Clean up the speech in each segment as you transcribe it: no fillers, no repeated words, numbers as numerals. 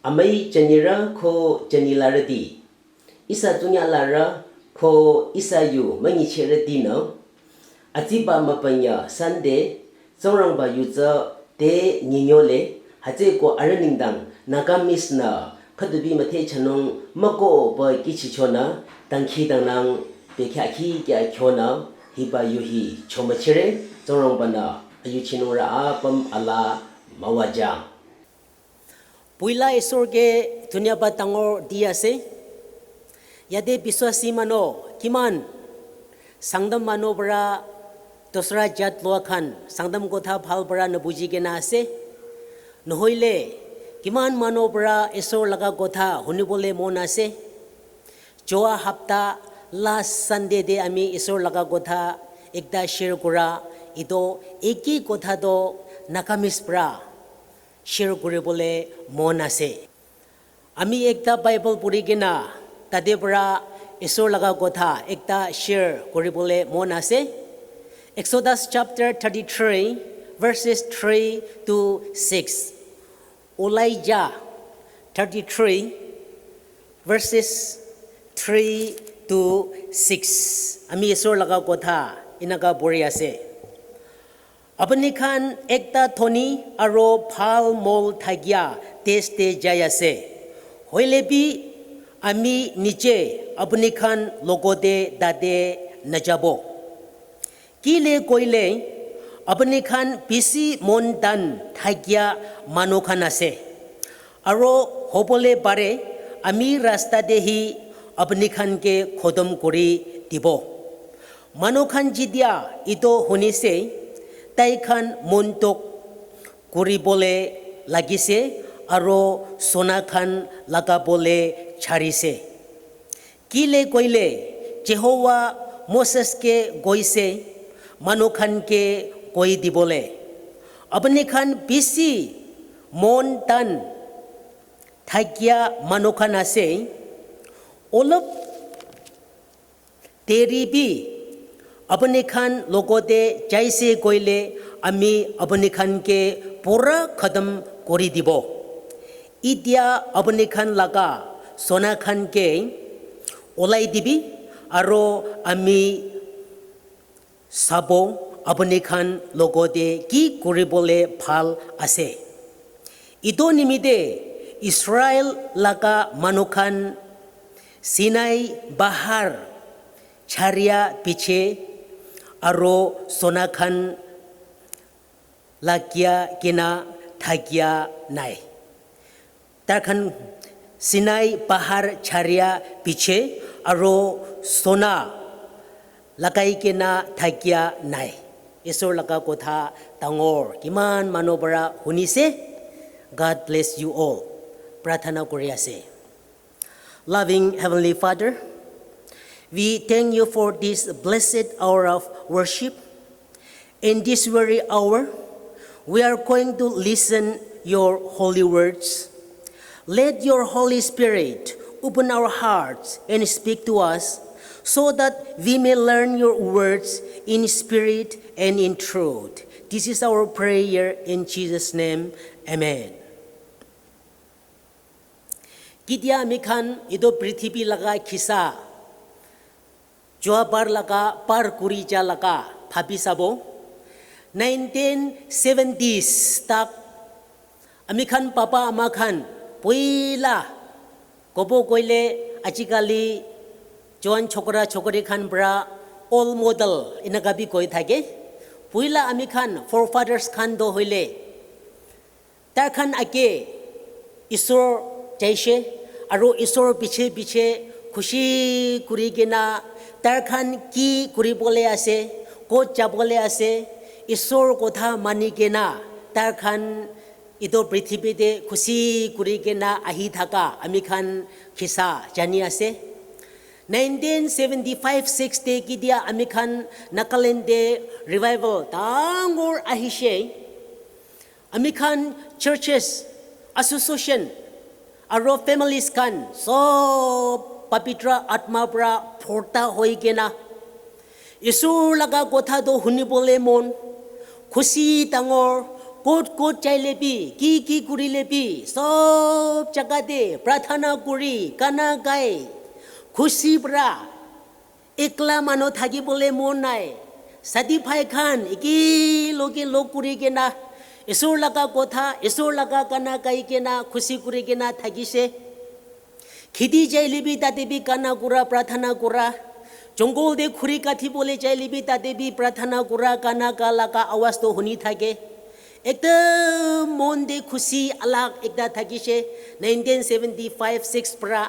amai chanira kho chanilaradi isa tunya lara kho isa yu mangi cheradi no atiba mapanya sande zongrang ba yuza de ninyole haje ko araningdang nagamis na khadubi mathe chanong mako ba kichi chona tangki dangnang bekha ki kya khona hiba yuhi chomachere zongrang bana ayu chinora apam ala mawaja Puila esor ke dunia batangor dia se yade biswasi mano kiman sangdam mano bara dosra jat loakan sangdam kotha phal bara nabuji ke na se nohoile kiman mano bara esor laga kotha huni bole mona se joa hapta last sunday de ami esor laga kotha ekda share kura ido eki kotha do nakamis pra share kore bole mon ase ami ekta bible puri gina tade bra esor laga kotha ekta share kore bole mon ase Exodus chapter 33 verses 3 to 6 Elijah 33 verses 3 to 6 ami esor laga kotha inaga bori ase Apni khan ekta thoni aro phal mol thagya teste jayase hoilebi ami niche apni khan logode dade najabo kile koile apni khan bisi mon dan thagya mano khan ase aro hobole bare ami rasta dehi apni khan ke khodom kori dibo mano khan jidia ito honise tai khan montok kuri bole lagise aro sona khan laga bole charise kile koile Jehovah Moses ke goise manu khan ke koi dibole apni khan bisi mon tan thagya manu khan ase olop teribi apni khan logote jaise koile ami apni khan ke pura khatam kori dibo itia apni khan laga sona khan ke olai dibi aro ami sabo apni khan logote ki kori bole phal ase ido nimide Israel laga manukhan Sinai bahar charia piche aro sona khan lagya kina thagya nai tarkhan Sinai bahar charia piche aro sona lagai kina thagya nai esor laga kotha tangor kiman manobara hunise God bless you all prathana kori ase loving heavenly Father we thank you for this blessed hour of worship. In this very hour, we are going to listen your holy words. Let your Holy Spirit open our hearts and speak to us so that we may learn your words in spirit and in truth. This is our prayer in Jesus' name. Amen. Kidia mikhan ido prithibi laga khisa Joa bar laga par kuri ja laga phabi sabo 1970s tak amikhan papa amakhan poila kobo koile ajikali joan chokra chokri khan bra all model inagabi koi thake poila amikhan forefathers khan do hoile tar khan ake isor jaise aro isor piche piche khushi kuri gina tarkhan ki kuri bole ase ko chabole ase isor kotha mani gena tarkhan ido prithibi de khushi kuri gena ahi thaka ami khan khisa jani ase 1975-60 ki dia ami khan Nagaland de revival tangor ahi she ami khan churches association aro families khan so Papitra atma pra porta hoi gena isur laga kotha do huni bole mon khushi tangor কোট চাইলেবি কি কুরিলেবি সব জায়গাতে প্রার্থনা করি গানা গাই খুশি ব্রা একলা মানুষ থাকিবলে মন নাই সাদি ভাই খান একি লোক কুরি কেনা ঈশ্বর লাগা কথা ঈশ্বর লাগা গানা গাই কেনা খুশি কুরি কেনা থাকিছে খিদি চাইলেবি তাতেবি গানা গুড়া প্রার্থনা করা জঙ্গল দে খুরি কাঠি বলে চাইলেবি তাতেবি প্রার্থনা করা গানা গা লাগা আওয়াজ তো শুনি থাকে একদম মন দে খুশি আলাগ একটা থাকিছে 1975-6 পৰা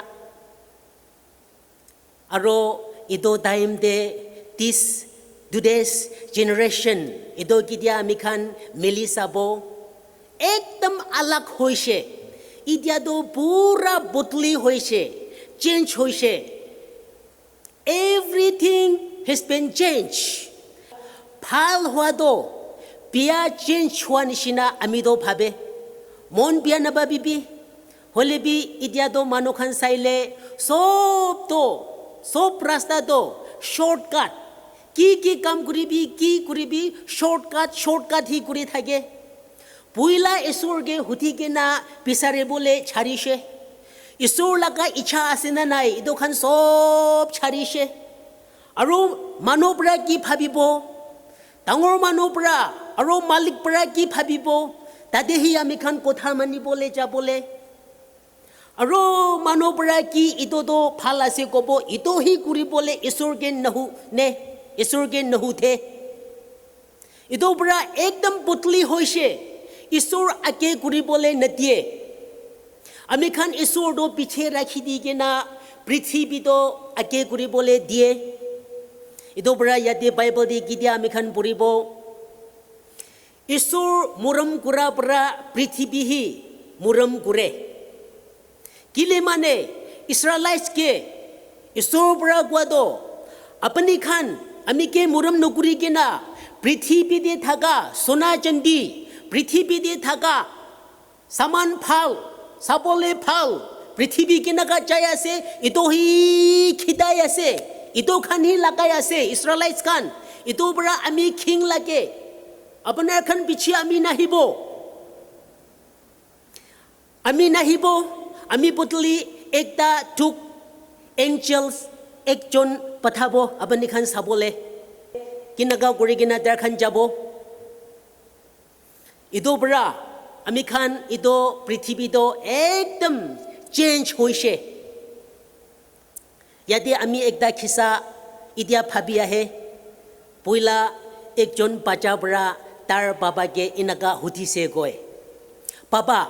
আৰু ইটো টাইম দে today's generation ইটো কিতিয়া আমি খান মিলি চাব একদম আলাগ হৈছে এতিয়াতো পুৰা বদলি হৈছে চেঞ্জ হৈছে everything has been changed ভাল হোৱাটো বিয়া চেঞ্জ হোৱা নিচিনা আমিতো ভাবে মন বিয়া নাভাবিবি হলেবি এতিয়াতো মানুহখন চাইলে সব ৰাস্তাটো শৰ্টকাট কি কাম কৰিবি শৰ্টকাট হি কৰি থাকে পইলা ঈশ্বৰকে সুধি কিনা বিচাৰিবলৈ ছাৰিছে ঈশ্বৰ লগা ইচ্ছা আছে না নাই এইটোখন সব ছাৰিছে আৰু মানুহবোৰে কি ভাবিব ডাঙৰ মানুহবোৰে আৰু মালিকবোৰে কি ভাবিব তাতেহি আমি খান কথা মানিবলৈ যাবলৈ আৰু মানুহবোৰে কি ইটোতো ভাল আছে ক'ব ইটো হি কৰিবলৈ ঈশ্বৰকে নুসুধে ইটোৰ পৰা একদম বদলি হৈছে ঈশ্বৰ আগে কৰিবলৈ নিদিয়ে আমি খান ঈশ্বৰটো পিছে ৰাখি দি কিনা পৃথিৱীটো আগে কৰিবলৈ দিয়ে ইটোৰ পৰা ইয়াতে বাইবেল দি কেতিয়া আমি খান পঢ়িব ঈশ্বৰ মৰম কৰাৰ পৰা পৃথিৱীহি মৰম কৰে কিলে মানে ইছৰাইলকে ঈশ্বৰৰ পৰা কোৱাটো আপুনি খান আমি কে মৰম নকৰি কিনা পৃথিৱীতে থকা সোণা চান্দি পৃথিৱীতে থকা সামান ভাল চাবলৈ ভাল পৃথিৱী কেনেকা চাই আছে ইটো হি খিদাই আছে ইটো খান হি লাগাই আছে ইছৰাইল খান ইটোৰ পৰা আমি খিং লাগে আপোনাৰ খান পিছে আমি নাহিব আমি বদলি একটা টুক এঞ্জেলছ একজন পঠাব আপুনি খান চাবলৈ কেনেকা কৰি কিনা তাৰ খান যাব ইটোৰ পৰা আমি খান ইটো পৃথিৱীটো একদম চেঞ্জ হৈছে ইয়াতে আমি একটা খিচা এতিয়া ভাবি আহে পইলা একজন বাচ্চাৰ পৰা তাৰ বাবাকে এনেকা সুধিছে কয় বাবা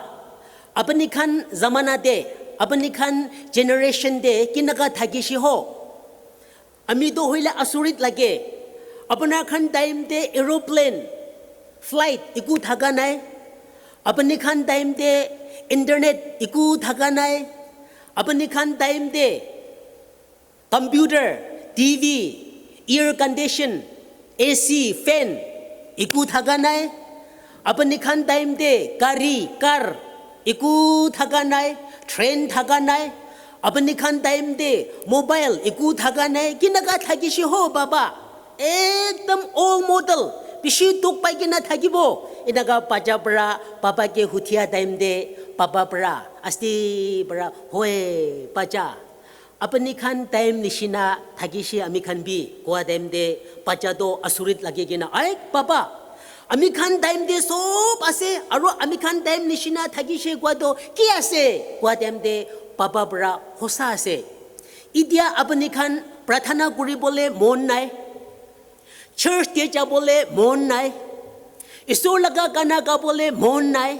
আপুনি খান জামানা দে আপুনি খান জেনেৰেশ্যন দে কেনেকা থাকিছে হ আমিতো হইলে আচৰিত লাগে আপোনাৰ খান টাইম দে এৰোপ্লেন ফ্লাইট একো থাকা নাই আপুনি খান টাইম দে ইণ্টাৰনেট একো থাকা নাই আপুনি খান টাইম দে computer TV air condition AC fan একো থাকা নাই আপুনি খান টাইম দে গাড়ী কাৰ একো থাকা নাই ট্ৰেইন থাকা নাই আপুনি খান টাইম দে মোবাইল একো থাকা নাই কেনেকা থাকিছে হ বাবা একদম অল মডেল বেছি দুখ পাই কিনা থাকিব এনেকা বাচ্চাৰ পৰা বাবাকে সুধিয়া টাইম দে বাবাৰ পৰা আস্তি পৰা হয় বাচ্চা আপুনি খান টাইম নিচিনা থাকিছে আমি খান বি কোৱা টাইম দে বাচ্চাটো আচৰিত লাগে কিনা বাবা আমি খান টাইম দে সব আছে আৰু আমি খান টাইম নিচিনা থাকিছে কোৱাটো কি আছে কোৱা টাইম দে বাবাৰ পৰা সঁচা আছে এতিয়া আপুনি খান প্ৰাৰ্থনা কৰিবলৈ মন নাই চাৰ্চতে যাবলৈ মন নাই ঈশ্বৰ লগা গানা গাবলৈ মন নাই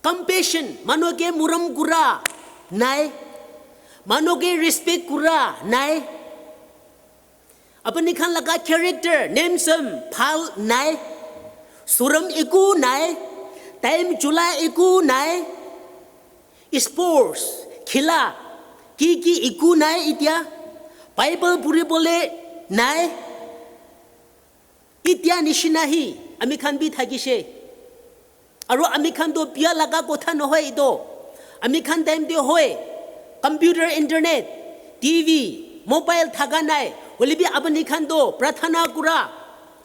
কম্পেশ্যন মানুহকে মৰম কৰা নাই মানুহকে ৰেছপেক্ট কৰা নাই আপুনি খান লগা কেৰেক্টাৰ নেম চেম ভাল নাই চৰম একো নাই টাইম জোলা একো নাই স্পৰ্টছ খেলা কি একো নাই এতিয়া বাইবেল পঢ়িবলৈ নাই এতিয়া নিচিনাহি আমি খান বি থাকিছে আৰু আমি খানতো বিয়া লগা কথা নহয় এইটো আমি খান টাইম দে হয় কম্পিউটাৰ ইণ্টাৰনেট টিভি মোবাইল থাকা নাই হলেবি আপুনি খানতো প্ৰাৰ্থনা কৰা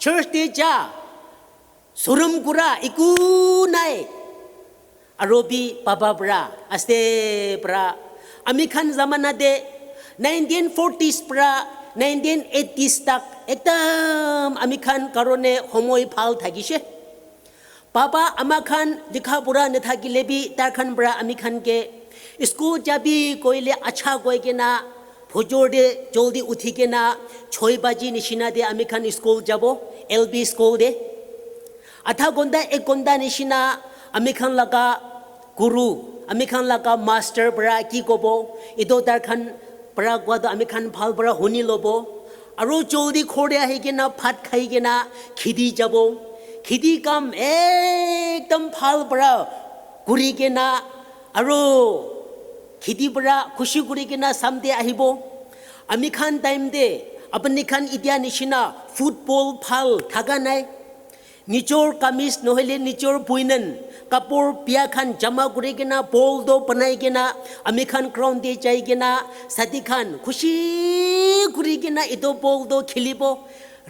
চাৰ্চ দে যা surum kura iku nai arobi papa bra aste bra amikhan zamana de 1940s bra 1980s tak ekdam amikhan karone homoi phal thagise papa amakhan dikha pura ne thagilebi tarkhan bra amikhan ke school jabi koile acha koigena phojor de joldi uthikena 6 baji nishina de amikhan school jabo LB school de atha gonda ek gonda nishina amikhan laga guru amikhan laga master bra ki kobo ido tarkhan bra gwado amikhan phal bra honi lobo aro joldi khore ahigena phat khaigena khidi jabo khidi kam ekdam phal bra guri gena aro khidi bra khushi guri gena samde ahibo amikhan time de apni khan idia nishina football phal thaga nai nichor kamis nohele nichor puinan kapur pia khan jama guri gena bol do banai gena amikhan crown de jai gena sadi khan khushi guri gena ido bol do khilibo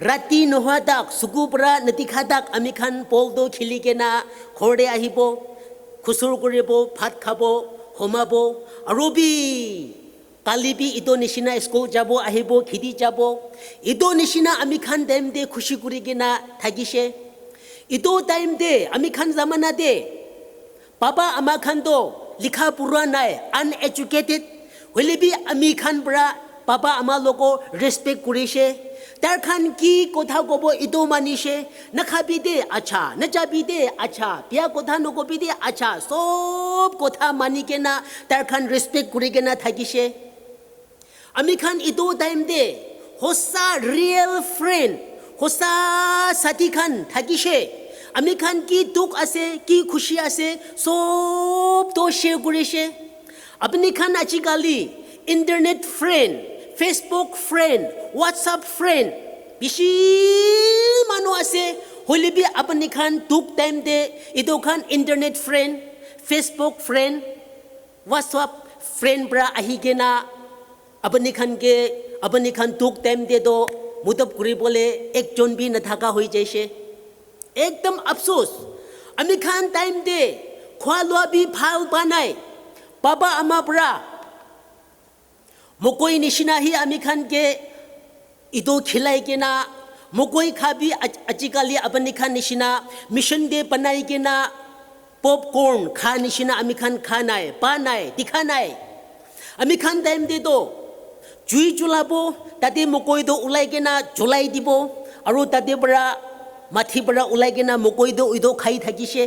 rati nohadak sugubra natikhadak amikhan bol do khili gena khorde ahibo khusur koribo phat khabo homabo arobi kalibi ido nishina school jabo ahibo khidi jabo ido nishina amikhan time de khushi guri gena thagise ido time de amikhan zamana de papa amakhan do likha pura nai uneducated holebi amikhan bra papa amalogo respect kurise tarkhan ki kotha kobo ido manishe nakhabi de acha najabi de acha pia kotha nokobi de acha sob kotha manikena tarkhan respect kurigena thagise amikhan ido time de hosa real friend hosa sati khan thagise amikhan ki duk ase ki khushi ase sob to share kurise apni khan achikali internet friend Facebook friend, WhatsApp friend, bishi mano ase holibi apni khan duk time de ido khan internet friend, Facebook friend, WhatsApp friend bra ahigena apni khan duk time de do mudab kuri bole ekjon bhi na thaka hoi jaise ekdam afsos ami khan time de khwalwa bhi phal banai baba ama bra mokoi nishina hi amikhan ke ido khilai gena mokoi khabi achikali apni khan nishina mission de banai gena popcorn kha nishina amikhan khanai panai dikhanai amikhan time de do jui julabo tate mokoi do ulai gena julai dibo aro tate bra mathi bra ulai gena mokoi do ido khai thagise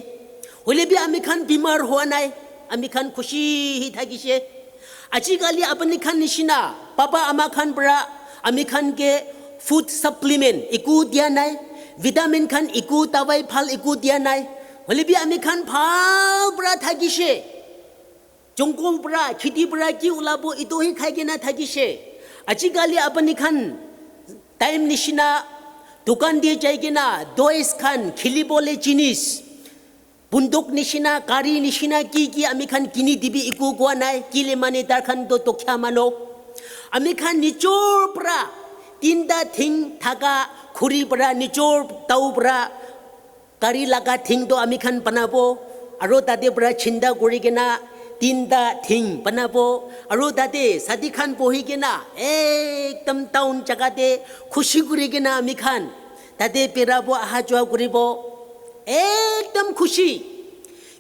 holebi amikhan bimar hoa nai amikhan khushi hi thagise achikali apni khan nishina papa amakhan bra amikhan ke food supplement iku dia nai vitamin khan iku tawai phal iku dia nai holebi amikhan phal bra thagise jongkol bra khiti bra ki ulabo ito hi khaigena thagise achikali apni khan time nishina dukan de jaigena dois khan khilibole jinis bunduk nishina kari nishina ki amikhan kini dibi iku gwa nai kile mane tarkhan do tokhya mano amikhan nichor pra tinda thing thaga khuri pra nichor tau pra kari laga thing do amikhan banabo aro tate pra chinda gori gena tinda thing banabo aro tate sadi khan bohi gena ekdam town jaga de khushi gori gena amikhan tate perabo aha jwa goribo ekdam khushi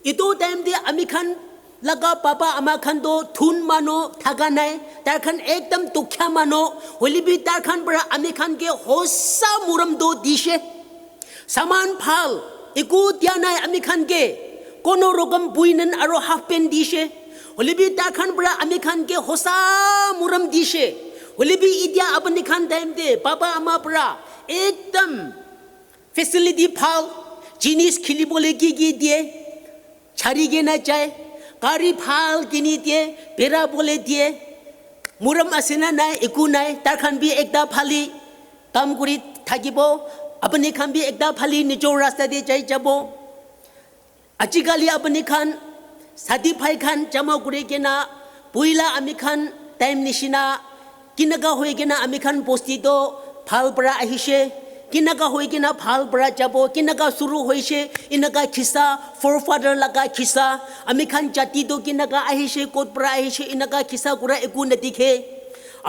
ito time de amikhan laga papa amakhan do thun mano thaga nai tarkhan ekdam tukhya mano holibi tarkhan bra amikhan ke hossa muram do dishe saman phal iku dia nai amikhan ke kono rogam buinan aro half pen dishe holibi tarkhan bra amikhan ke hossa muram dishe holibi idia apnikhan time de papa ama bra ekdam facility phal jinis khilibole ki die chari gena chai kari phal kini die pera bole die muram asena nai iku nai tarkhan bi ekda phali kam kuri thagibo apni khan bi ekda phali nijo rasta de jai jabo achikali apni khan sadi phai khan jama kuri gena puila ami khan time nishina kinaga hoi gena ami khan posti do phal pra ahise কিনাকা হৈ কিনা ভাল পৰা যাব কিনাকা শুৰু হৈছে ইনাকা খিসা ফৰফাদাৰ লগা খিসা আমি খান জাতিটো কিনাকা আহিছে ক'ত পৰা আহিছে ইনাকা খিসা কৰা একো নেদেখে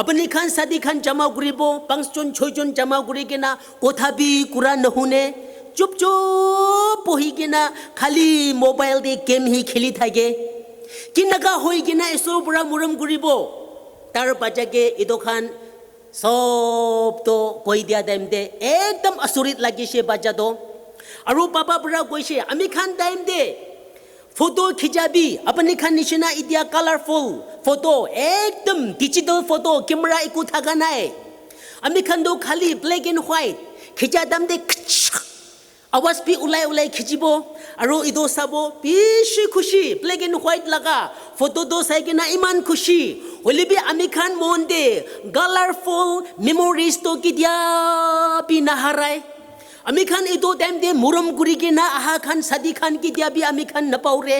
আপুনি খান সাদি খান জমা কৰিব 5 জন 6 জন জমা কৰি কিনা কথা বি कुरा নহুনে চুপ চুপ বহি কিনা খালি মোবাইল দি গেম হি খেলি থাকে কিনাকা হৈ কিনা এসৰ পৰা মৰম কৰিব তাৰ বাজাকে ইদোখান সব তো কৈ দিয়া টাইম দে একদম আসুৰিত লাগিছে বাজাটো আৰু পাপা পৰা কৈছে আমি খান টাইম দে ফটো খিচাবি আপুনি খান নিচিনা ইতিয়া কালাৰফুল ফটো একদম ডিজিটাল ফটো কেমেৰা একো থাকা নাই আমি খান তো খালি ব্লেক এণ্ড হোৱাইট খিচা দাম দে আৱাজ পি ওলাই খিচিব আৰু ইদো চাব বেছি খুশি ব্লেক এণ্ড হোৱাইট লগা ফটোটো চাই কিনা ইমান খুশি হলিবি আমি খান মন দে কালাৰফুল মেমৰিজ তো কিতিয়া পি নাহাৰাই আমি খান ইদো টাইম দে মৰম কৰি কিনা আহা খান সাদি খান কিতিয়া বি আমি খান নাপাওৰে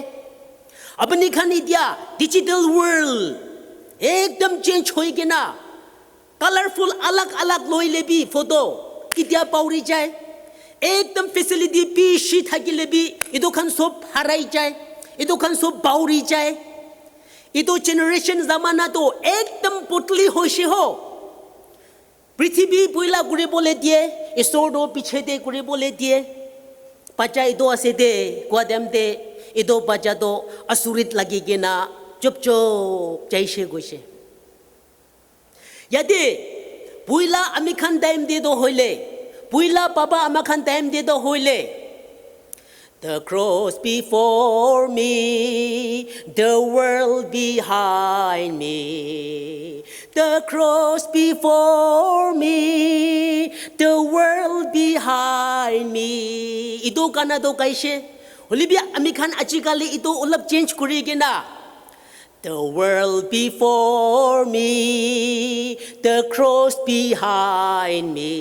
আপুনি খান ইতিয়া ডিজিটেল ৱৰ্ল্ড একদম চেঞ্জ হৈ কিনা কালাৰফুল আলাগ লৈ লেবি ফটো কিতিয়া পাউৰি যায় একদম ফেসিলিটি বেশি থাকিলে বি ইদোখান সব হারাই যায় ইদোখান সব বাউরি যায় ইদো জেনারেশন জামানা তো একদম পতলি হইছে হ পৃথিবী বইলা ঘুরিবলে দিয়ে ঈশ্বরও পিছে দে ঘুরিবলে দিয়ে বাচ্চা ইদো আছে দে কোয়াদেম দে ইদো বাচ্চা তো আসুরিত লাগি কিনা চুপ চাইছে গৈছে ইয়াতে বইলা আমি খান টাইম দিয়ে তো হইলে Puila Papa amakan time de do hoile. The cross before me, the world behind me. The cross before me, the world behind me. Ito kana do kaise. Olibia amikhan achikali ito ulap change kuri gina. The world before me, the cross behind me.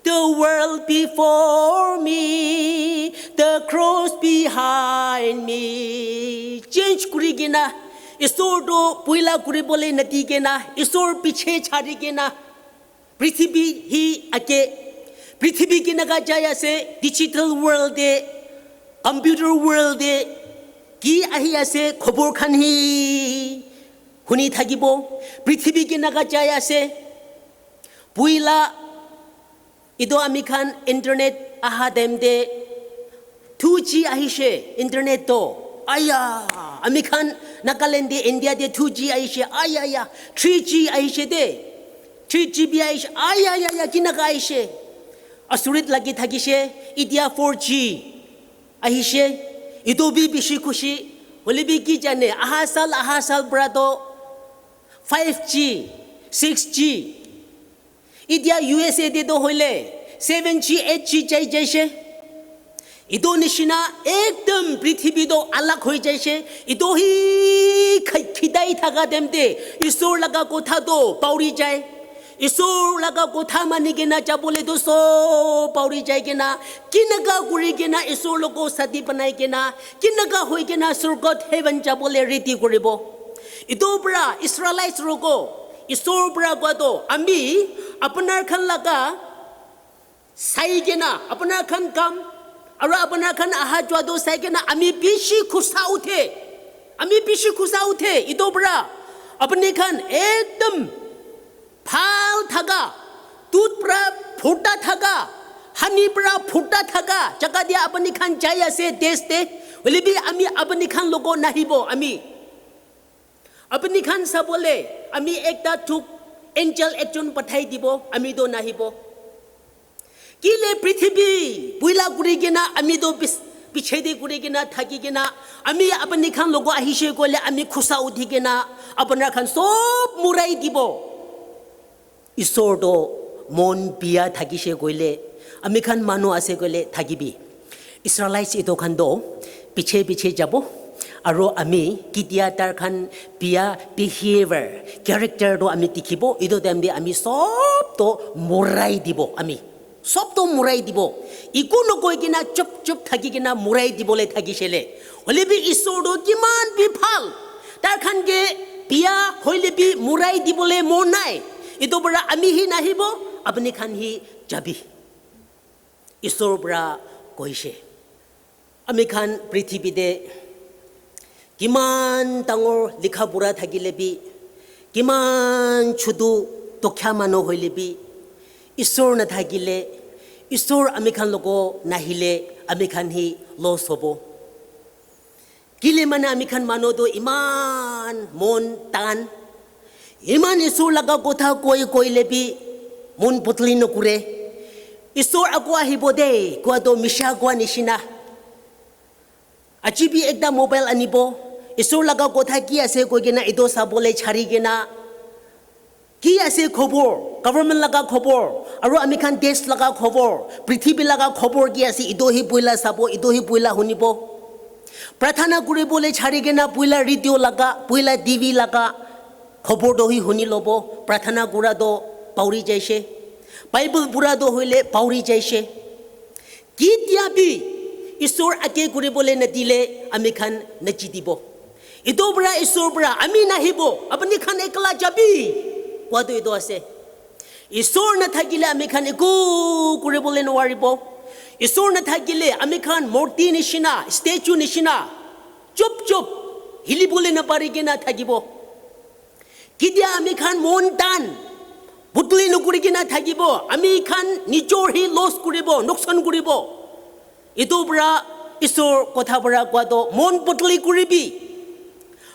The world before me, the cross behind me. Change kuri gina. Isor do puila kuri bole nati gina. Isor piche chari gina. Prithibi hi ake. Prithibi gina ka jaya se digital world de, computer world de. কি আহি আছে খবৰ খান হি শুনি থাকিব পৃথিৱী কেনেকা যাই আছে পুইলা ইদো আমি খান ইন্টাৰনেট আহা দেম দে 2G আহিছে ইন্টাৰনেট তো আয়া আমি খান নাগালেণ্ড দে ইণ্ডিয়া দে 2G আহিছে আয়া 3G আহিছে দে 3GB আহিছে আয়া কেনেকা আহিছে আসুৰিত লাগি থাকিছে এতিয়া 4G আহিছে Ito bi bishi kushi, wali bi ki jane aha sal brado 5G, 6G. Idia USA de do hoile 7G, 8G jai jaise. Ito nishina ekdam prithibi do alag hoi jaise. Ito hi khidai thaga demde isor laga kotha do pauri jai. Isor laga kotha mani gena jabole do so pauri jai gena kinaga guri gena isor logo sadi banai gena kinaga hoi gena surgot heaven jabole ready koribo ito bra Israelites rogo isor bra godo ami apnar khan laga sai gena apnar khan kam ara apnar khan aha jwado sai gena ami bishi khusa uthe ito bra apni khan ekdam फाल थागा दूध प्रा फुटा थागा हनी प्रा फुटा थागा जगह दिया अपनी खान जाया से देश दे बोले भी अमी अपनी खान लोगों नहीं बो अमी अपनी खान सब बोले अमी एक दा चुप एंजल एक जन पठाई दिबो अमी दो नहीं बो किले पृथ्वी बुला गुरी के ना अमी दो पीछे दे गुरी के ना थाकी के ना अमी अपनी खान लोगों आहिशे को ले अमी खुशा उठी के ना अपना खान सब मुराई दिबो ঈশ্বৰ তো মন বিয়া থাকিছে কইলে আমি খান মানুহ আছে কইলে থাকিবি ইসরাইলাইটস ইতো খান দো পিছে যাব আৰু আমি কিতিয়া তাৰ খান বিয়া বিহেভিয়াৰ ক্যাৰেক্টাৰ তো আমি দেখিব ইতো টাইম দি আমি সব তো মুৰাই দিব আমি সব তো মুৰাই দিব ইকো নকৈ কিনা চুপ থাকি কিনা মুৰাই দিবলৈ থাকিছিলে হলিবি ঈশ্বৰ তো কিমান বিফাল তাৰ খানকে বিয়া হইলে বি মুৰাই দিবলৈ মন নাই Ito bara ami hi nahibo, apni khan hi jabi isor bra koise amikhan prithibide kiman tangor likha pura thakilebi kiman chudu tokhya mano hoilebi isor na thakile isor amikhan logo nahile amikhan hi loss hobo kile mana amikhan mano do iman mon tan iman isor laga kotha koi lebi mon putli no kure isor akwa hibode kwa do misha kwa nishina achibi ekda mobile anibo isor laga kotha ki ase koi gena ido sabole chari gena ki ase khobor government laga khobor aro amikhan desh laga khobor prithibi laga khobor ki ase ido hi puila sabo ido hi puila hunibo prathana kuri bole chari gena puila radio laga puila tv laga khobor do hi huni lobo prathana kura do pauri jaise bible pura do hoile pauri jaise ki tiabi isor ake kuri bole nadile amikhan nachidibo ido bra isor bra ami nahibo apni khan ekla jabi kwado ido ase isor na thagile amikhan eku kuri bole nwaribo isor na thagile amikhan murti nishina statue nishina chup hili bole na parige na thagibo kidia amikhan montan putli nukuri na thagibo amikhan nijor hi loss kuribo noksan kuribo ido bra isor kotha bra kwado mon putli kuribi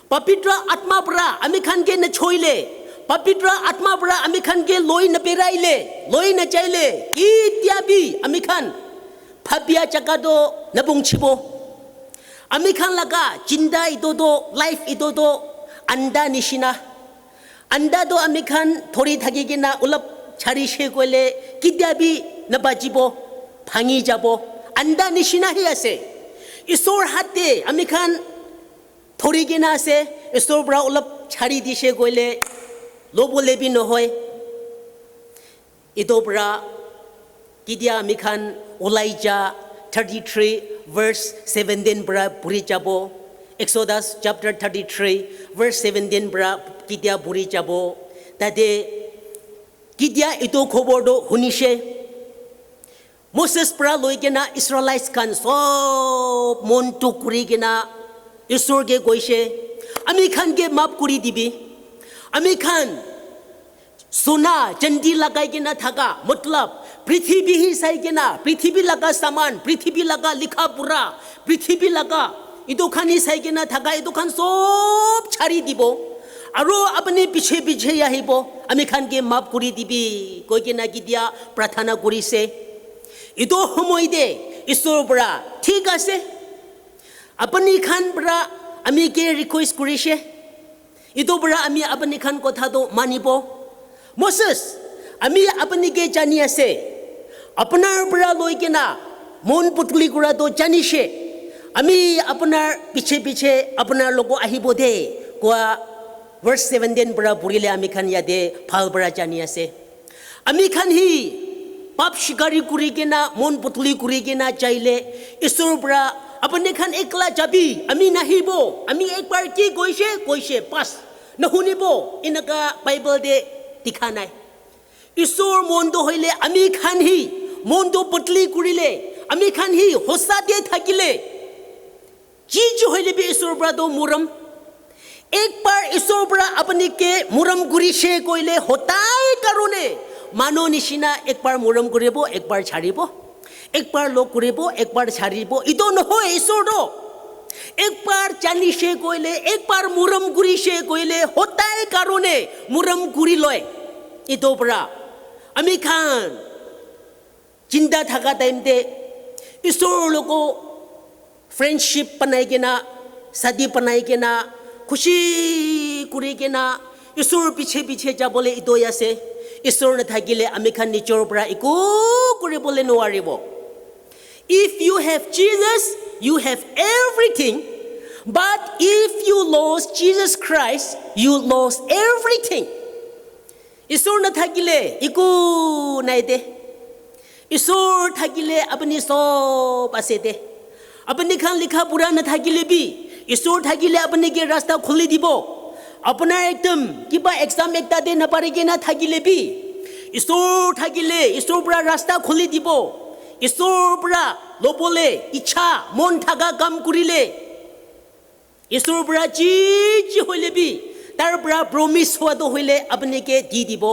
papitra atma bra amikhan ke na choile papitra atma bra amikhan ke loi na peraile loi na chaile itiabi amikhan phabia chakado nabungchibo amikhan laga jinda idodo life idodo anda nishina anda do amikhan thori thagigina ulap chari she koile kidiabi nabajibo phangi jabo anda nishina hi ase isor hatte amikhan thori gina ase isor bra ulap chari dishe koile lobo lebi no hoy ido bra kidia amikhan Elijah 33 verse 17 bra puri jabo Exodus chapter 33 verse 17 bra kidia puri jabo tade kidia ito khobor do hunishe Moses pra loigena Israelites kan sob mon to kuri gena isor ge goise ami khan ge map kuri dibi ami khan sona chandi lagai gena thaga matlab पृथ्वी ही सही के ना पृथ्वी लगा सामान पृथ्वी लगा लिखा पूरा पृथ्वी लगा इदो खानी सही के ना थका इदो खान सब छारी दिबो आरो अपने पीछे पीछे याहिबो अमी खान के माफ करी दिबी कोई के ना की दिया प्रार्थना करी से इदो हमोई दे ईश्वर बड़ा ठीक आसे अपनी खान बड़ा अमी के रिक्वेस्ट करी से इदो बड़ा अमी अपनी खान को था तो मानिबो मोसेस अमी अपनी के जानी आसे अपनार बड़ा लोई के ना मन पुतली कुरा तो जानी से अमी अपनार पीछे पीछे अपनार लोगो आही बोधे कोआ वर्ष 17 बड़ा बुरी ले अमी खान यादे फाल बड़ा जानी आसे अमी खान ही पाप शिकारी कुरी के ना मन पुतली कुरी के ना चाहिए ईश्वर बड़ा अपने खान एकला जाबी अमी नहीं बो अमी एक बार की कोई से पास न होने बो इनका बाइबल दे दिखाना है ईश्वर मोंदो होइले अमी खान ही मोंदो पतली कुरिले अमी खान ही होसा दे थाकिले चीज होइले बे ईश्वर बड़ा दो मुरम एक बार ईश्वर बड़ा अपने के मुरम गुरी से कोइले होताई करोने मानो निशिना एक बार मुरम कुरिबो एक बार छाड़िबो एक बार लो कुरिबो एक बार छाड़िबो इदो न हो ईश्वर दो एक बार चाली से कोइले एक बार मुरम गुरी से कोइले होताई करोने मुरम गुरी लय इदो बड़ा अमी खान चिंता थका टाइम दे ईश्वर लोगो फ्रेंडशिप बनाए के ना शादी बनाए के ना खुशी कुरी के ना ईश्वर पीछे पीछे जा बोले इदो यासे ईश्वर न थाकिले अमी खान निचोर बड़ा इको कुरी बोले नवारिबो if you have Jesus you have everything but if you lost Jesus Christ you lost everything ईश्वर न थाकिले इको नाय दे ईश्वर थाकिले अपनी सब आसे दे अपनी खान लिखा पूरा न थाकिले भी ईश्वर थाकिले अपने के रास्ता खुली दिबो अपना एकदम किबा एग्जाम एकता दे न पारे के ना थाकिले भी Isur thagile, isur bra rasta khuli dibo. Isur bra lobole, icha, mon thaga gam kurile. Isur bra ji hoile bi. Tar bra promise hua do hoile apne ke di dibo.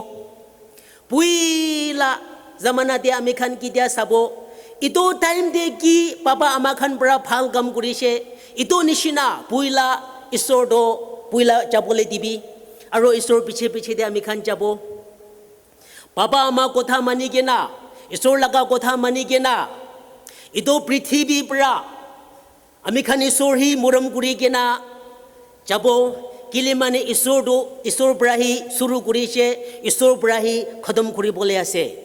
Puila zamana de amikhan ki dia sabo. Ito time de ki papa amakhan bra phal gam kurise. Ito nishina puila isur do puila jabole dibi. Aro isur piche piche de amikhan jabo. Papa ama kotha mani gena. Isur laga kotha mani gena. Ito prithibi bra. Amikhan isur hi muram kuri gena. Jabo. Kilimane isur brahi suru kurise isur brahi khodam kuri bole ase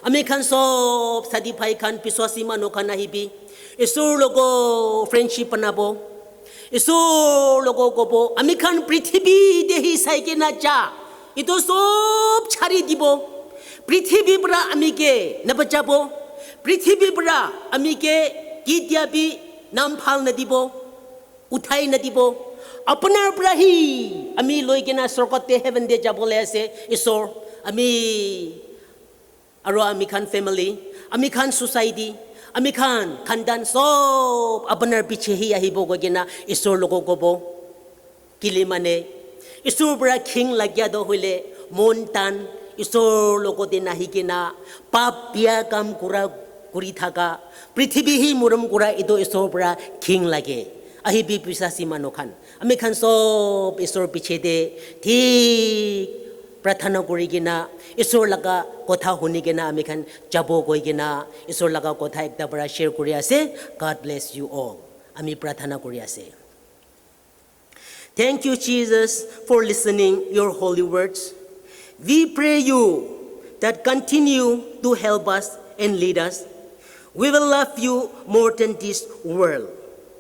ami khan sob sadi phai khan piswasi mano khan ahibi isur logo friendship banabo isur logo gobo ami khan prithibi dehi saike na cha ito sob chari dibo prithibi bra ami ke na bachabo prithibi bra ami ke gidyabi nam phal na dibo uthai na dibo अपना ब्राही अमी लोई के ना सरकते haven दे जाबोले ऐसे इसोर अमी अरो अमी Khan family अमी खान सोसाइटी अमी खान खानदान सब अपना पीछे ही आही बोगो के ना इसोर लोगों को बो किले माने इसोर ब्रा किंग लग्या दो होले मोन्टान इसोर लोगों दे नाही के ना पाप पिया काम कुरा कुरी थाका पृथ्वी ही मुरम कुरा इदो इसोर ब्रा किंग लगे ahi bi pisasi manokhan ami khan sob isor piche de thik prathana kori gina isor laga kotha honi gina ami khan jabo goi gina isor laga kotha ekta bara share kori ase. God bless you all. Ami prathana kori ase. Thank you Jesus for listening your holy words. We pray you that continue to help us and lead us. We will love you more than this world.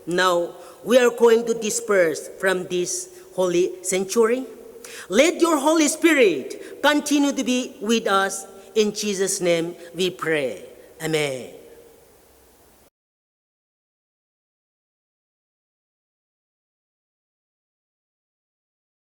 Now we are going to disperse from this holy sanctuary. Let your Holy Spirit continue to be with us. In Jesus' name we pray. Amen.